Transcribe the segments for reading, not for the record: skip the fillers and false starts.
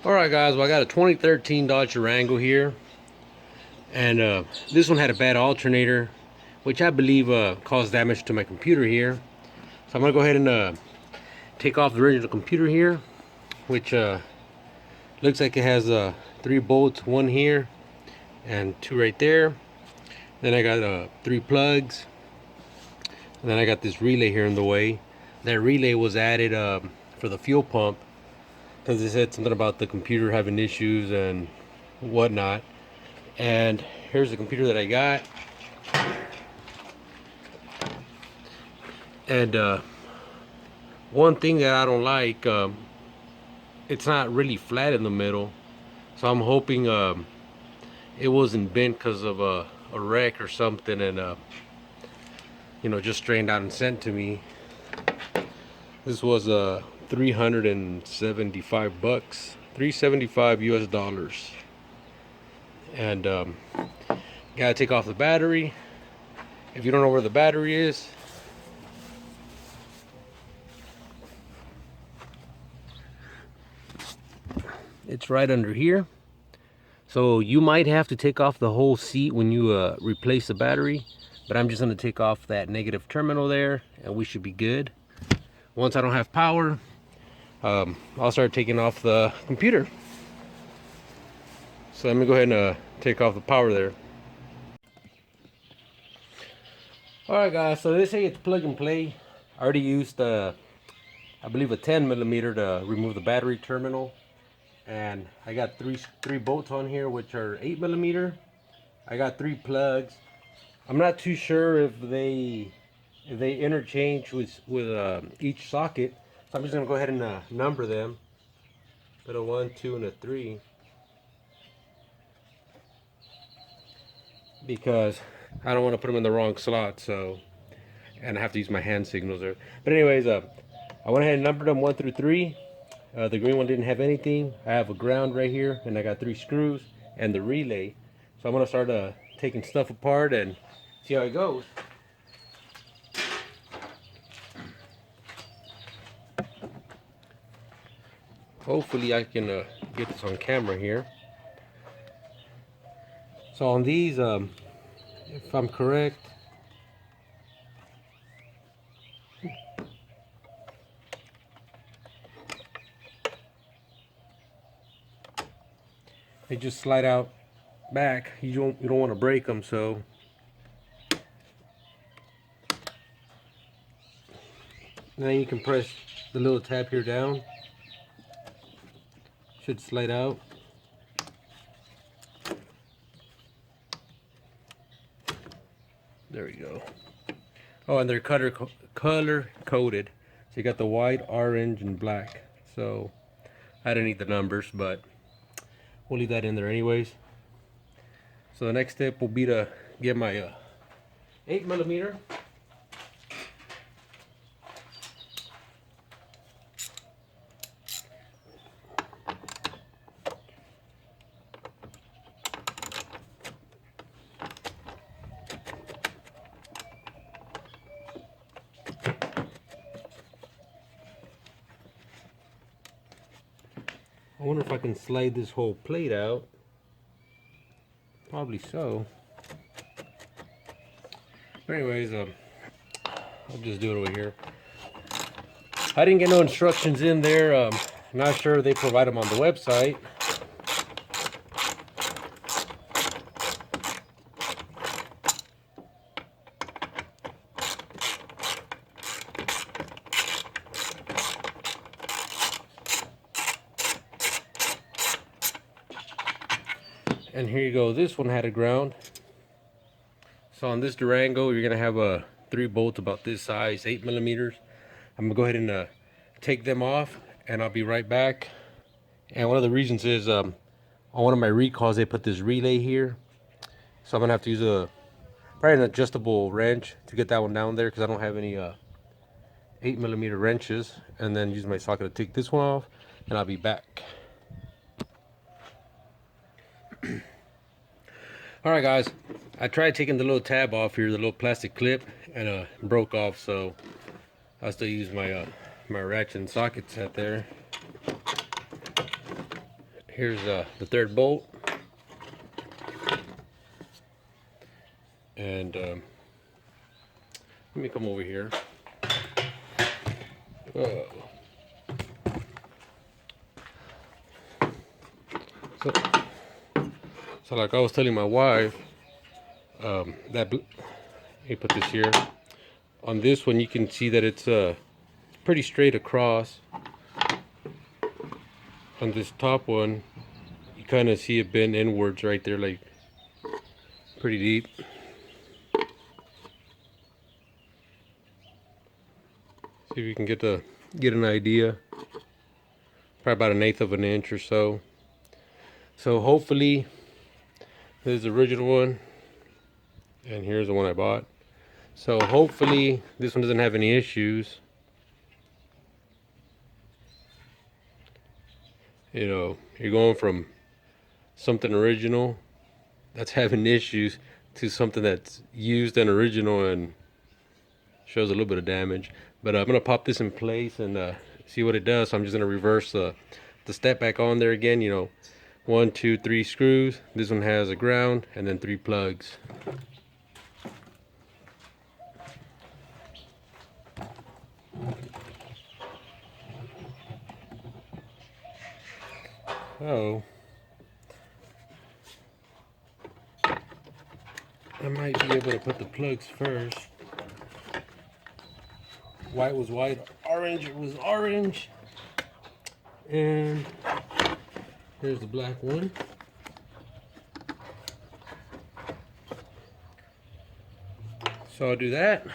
Alright guys, well I got a 2013 Dodge Durango here, and this one had a bad alternator, which I believe caused damage to my computer here. So I'm going to go ahead and take off the original computer here, which looks like it has 3 bolts, one here and 2 right there. Then I got 3 plugs, and then I got this relay here in the way. That relay was added for the fuel pump, because it said something about the computer having issues and whatnot. And here's the computer that I got. And one thing that I don't like, it's not really flat in the middle, so I'm hoping it wasn't bent because of a wreck or something, and just strained out and sent to me. This was $375, $375 US dollars. And gotta take off the battery. If you don't know where the battery is, it's right under here. So you might have to take off the whole seat when you replace the battery, but I'm just going to take off that negative terminal there, and we should be good. Once I don't have power, I'll start taking off the computer. So let me go ahead and take off the power there. Alright guys, so they say it's plug and play. I already used I believe a 10mm to remove the battery terminal, and I got three bolts on here which are 8mm. I got 3 plugs. I'm not too sure if they interchange with each socket, so I'm just gonna go ahead and number them. Put a 1, 2, and a 3, because I don't want to put them in the wrong slot, so, and I have to use my hand signals there. But anyways, I went ahead and numbered them 1 through 3. The green one didn't have anything. I have a ground right here, and I got 3 screws and the relay. So I'm gonna start taking stuff apart and see how it goes. Hopefully I can get this on camera here. So on these, if I'm correct, they just slide out back. You don't want to break them, so then you can press the little tab here down. Should slide out. There we go. Oh, and they're color coded. So you got the white, orange, and black. So I didn't need the numbers, but we'll leave that in there anyways. So the next step will be to get my 8mm. I wonder if I can slide this whole plate out. Probably so. But anyways, I'll just do it over here. I didn't get no instructions in there. Not sure they provide them on the website. And here you go. This one had a ground. So on this Durango, you're gonna have 3 bolts about this size, 8mm. I'm gonna go ahead and take them off, and I'll be right back. And one of the reasons is on one of my recalls they put this relay here, so I'm gonna have to use probably an adjustable wrench to get that one down there, because I don't have any 8mm wrenches, and then use my socket to take this one off, and I'll be back. Alright guys, I tried taking the little tab off here, the little plastic clip, and broke off, so I still use my my ratchet and socket set there Here's the third bolt, and let me come over here. So like I was telling my wife, let me put this here. On this one, you can see that it's pretty straight across. On this top one, you kind of see it bend inwards right there, like pretty deep. See if you can get an idea. Probably about 1/8 of an inch or so. So hopefully, this is the original one, and here's the one I bought. So hopefully this one doesn't have any issues. You know, you're going from something original that's having issues to something that's used and original and shows a little bit of damage. But I'm gonna pop this in place and see what it does. So I'm just gonna reverse the step back on there again. You know, 1, 2, 3 screws. This one has a ground and then 3 plugs. Oh, I might be able to put the plugs first. White was white, orange was orange, and here's the black one. So I'll do that,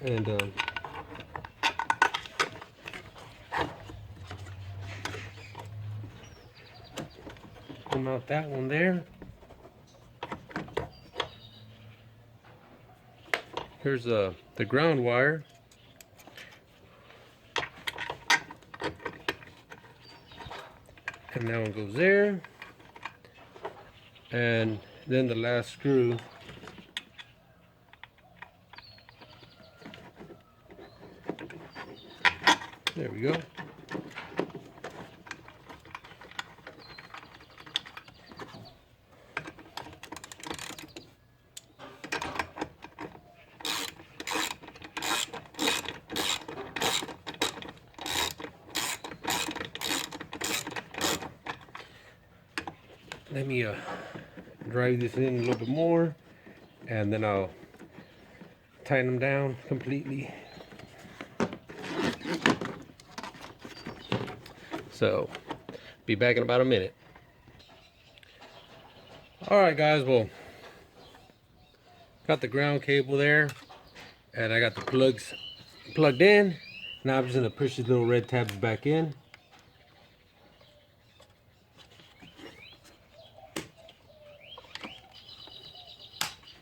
and mount that one there. Here's the ground wire. And that one goes there. And then the last screw there we go. Let me drive this in a little bit more, and then I'll tighten them down completely. So, be back in about a minute. Alright guys, well, got the ground cable there, and I got the plugs plugged in. Now I'm just going to push these little red tabs back in.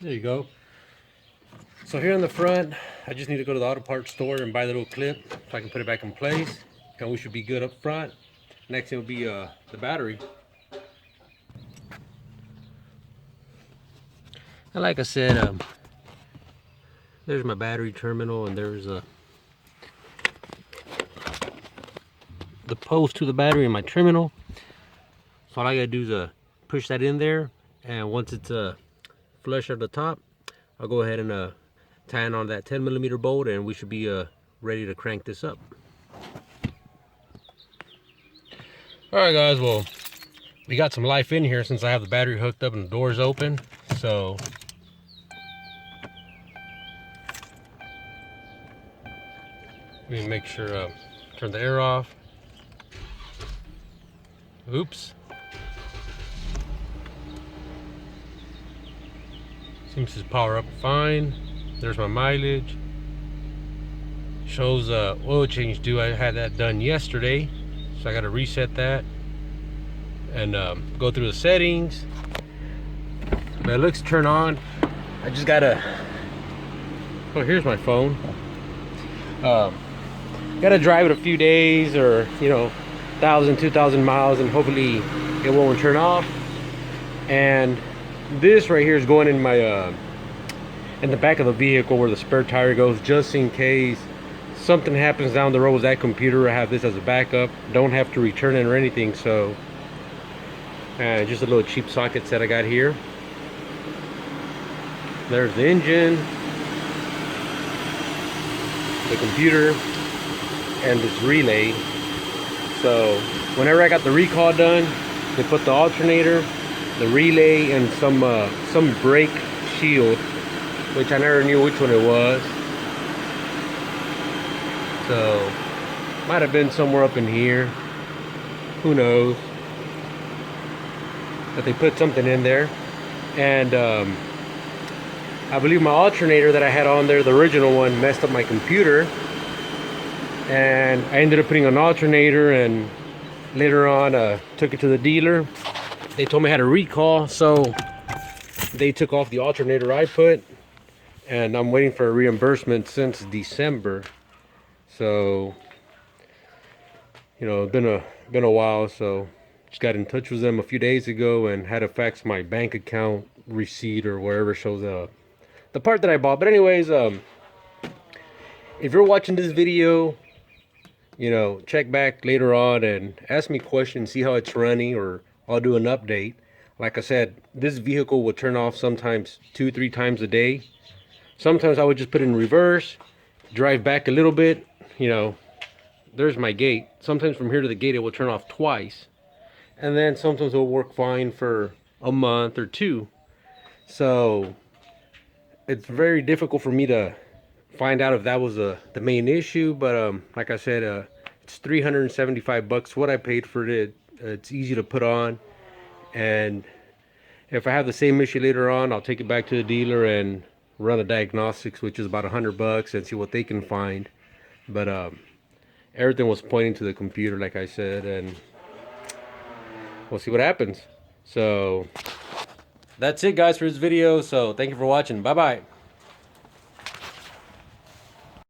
There you go. So here in the front, I just need to go to the auto parts store and buy the little clip so I can put it back in place, and we should be good up front. Next thing will be the battery. And like I said, there's my battery terminal, and there's the post to the battery in my terminal. So all I gotta do is push that in there, and once it's flush at the top, I'll go ahead and tie on that 10mm bolt, and we should be ready to crank this up. Alright guys, well, we got some life in here since I have the battery hooked up and the doors open. So let me make sure turn the air off. Oops. Seems to power up fine. There's my mileage. Shows oil change due. I had that done yesterday, so I got to reset that and go through the settings. But it looks turn on. I just gotta. Oh, here's my phone. Gotta drive it a few days, or 1,000, 2,000 miles, and hopefully it won't turn off. And this right here is going in my in the back of the vehicle where the spare tire goes, just in case something happens down the road with that computer. I have this as a backup. Don't have to return it or anything, so and just a little cheap sockets that I got here. There's the engine, the computer, and this relay. So whenever I got the recall done, they put the alternator, the relay, and some brake shield, which I never knew which one it was. So might have been somewhere up in here, who knows, but they put something in there. And I believe my alternator that I had on there, the original one, messed up my computer, and I ended up putting an alternator, and later on took it to the dealer. They told me I had a recall, so they took off the alternator I put, and I'm waiting for a reimbursement since December. So, you know, it's been a while, so just got in touch with them a few days ago and had to fax my bank account receipt or wherever shows the part that I bought. But anyways, if you're watching this video, you know, check back later on and ask me questions, see how it's running, or I'll do an update. Like I said, this vehicle will turn off sometimes 2-3 times a day. Sometimes I would just put it in reverse, drive back a little bit, you know, there's my gate. Sometimes from here to the gate it will turn off twice. And then sometimes it will work fine for a month or two. So it's very difficult for me to find out if that was the main issue, but like I said, it's $375 what I paid for it. It's easy to put on, and if I have the same issue later on, I'll take it back to the dealer and run a diagnostics, which is about $100, and see what they can find. But everything was pointing to the computer, like I said, and we'll see what happens. So that's it, guys, for this video. So thank you for watching. Bye bye.